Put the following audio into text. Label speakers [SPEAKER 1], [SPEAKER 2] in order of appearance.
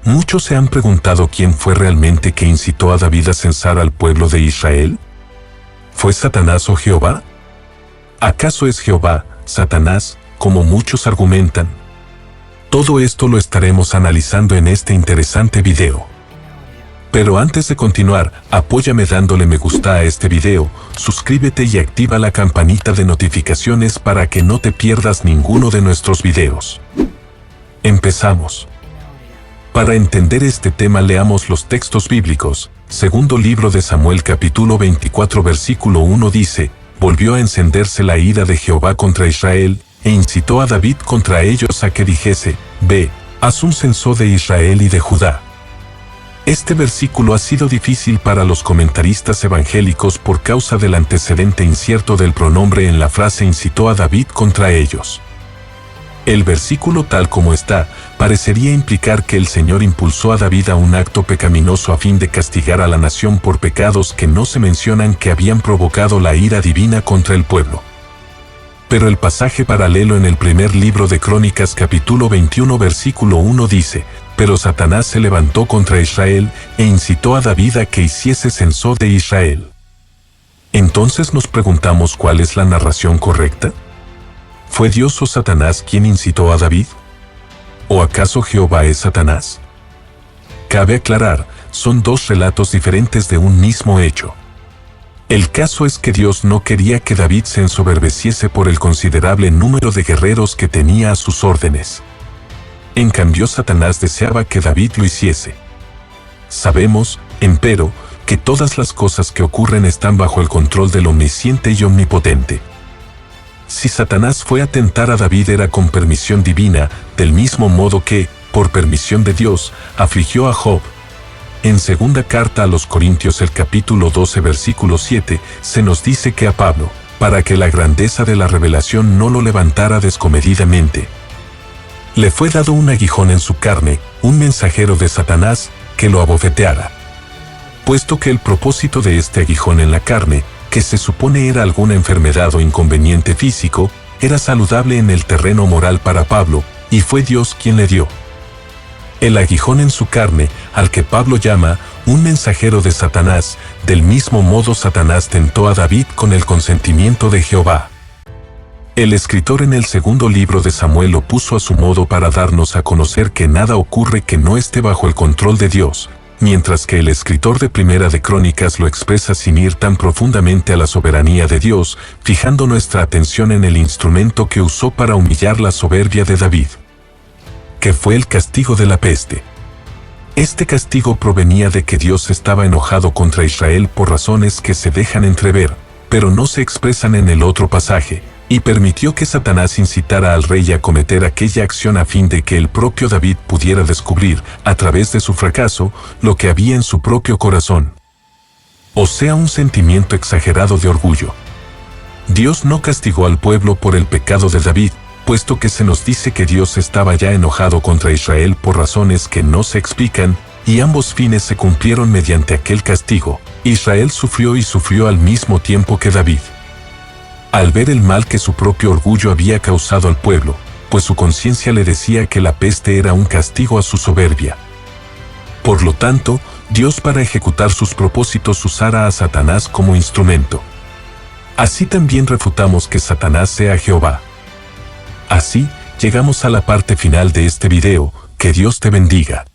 [SPEAKER 1] Muchos se han preguntado quién fue realmente que incitó a David a censar al pueblo de Israel. ¿Fue Satanás o Jehová? ¿Acaso es Jehová, Satanás, como muchos argumentan? Todo esto lo estaremos analizando en este interesante video. Pero antes de continuar, apóyame dándole me gusta a este video, suscríbete y activa la campanita de notificaciones para que no te pierdas ninguno de nuestros videos. Empezamos. Para entender este tema leamos los textos bíblicos. Segundo libro de Samuel capítulo 24 versículo 1 dice: volvió a encenderse la ira de Jehová contra Israel, e incitó a David contra ellos a que dijese: ve, haz un censo de Israel y de Judá. Este versículo ha sido difícil para los comentaristas evangélicos por causa del antecedente incierto del pronombre en la frase incitó a David contra ellos. El versículo tal como está, parecería implicar que el Señor impulsó a David a un acto pecaminoso a fin de castigar a la nación por pecados que no se mencionan que habían provocado la ira divina contra el pueblo. Pero el pasaje paralelo en el primer libro de Crónicas capítulo 21 versículo 1 dice: pero Satanás se levantó contra Israel e incitó a David a que hiciese censo de Israel. Entonces nos preguntamos cuál es la narración correcta. ¿Fue Dios o Satanás quien incitó a David? ¿O acaso Jehová es Satanás? Cabe aclarar, son dos relatos diferentes de un mismo hecho. El caso es que Dios no quería que David se ensoberbeciese por el considerable número de guerreros que tenía a sus órdenes. En cambio, Satanás deseaba que David lo hiciese. Sabemos, empero, que todas las cosas que ocurren están bajo el control del omnisciente y omnipotente. Si Satanás fue a tentar a David era con permisión divina, del mismo modo que, por permisión de Dios, afligió a Job. En segunda carta a los Corintios el capítulo 12 versículo 7, se nos dice que a Pablo, para que la grandeza de la revelación no lo levantara descomedidamente, le fue dado un aguijón en su carne, un mensajero de Satanás, que lo abofeteara. Puesto que el propósito de este aguijón en la carne, que se supone era alguna enfermedad o inconveniente físico, era saludable en el terreno moral para Pablo, y fue Dios quien le dio el aguijón en su carne, al que Pablo llama un mensajero de Satanás. Del mismo modo Satanás tentó a David con el consentimiento de Jehová. El escritor en el segundo libro de Samuel lo puso a su modo para darnos a conocer que nada ocurre que no esté bajo el control de Dios, mientras que el escritor de Primera de Crónicas lo expresa sin ir tan profundamente a la soberanía de Dios, fijando nuestra atención en el instrumento que usó para humillar la soberbia de David, que fue el castigo de la peste. Este castigo provenía de que Dios estaba enojado contra Israel por razones que se dejan entrever, pero no se expresan en el otro pasaje, y permitió que Satanás incitara al rey a cometer aquella acción a fin de que el propio David pudiera descubrir, a través de su fracaso, lo que había en su propio corazón. O sea, un sentimiento exagerado de orgullo. Dios no castigó al pueblo por el pecado de David, puesto que se nos dice que Dios estaba ya enojado contra Israel por razones que no se explican, y ambos fines se cumplieron mediante aquel castigo. Israel sufrió y sufrió al mismo tiempo que David, al ver el mal que su propio orgullo había causado al pueblo, pues su conciencia le decía que la peste era un castigo a su soberbia. Por lo tanto, Dios para ejecutar sus propósitos usara a Satanás como instrumento. Así también refutamos que Satanás sea Jehová. Así, llegamos a la parte final de este video. Que Dios te bendiga.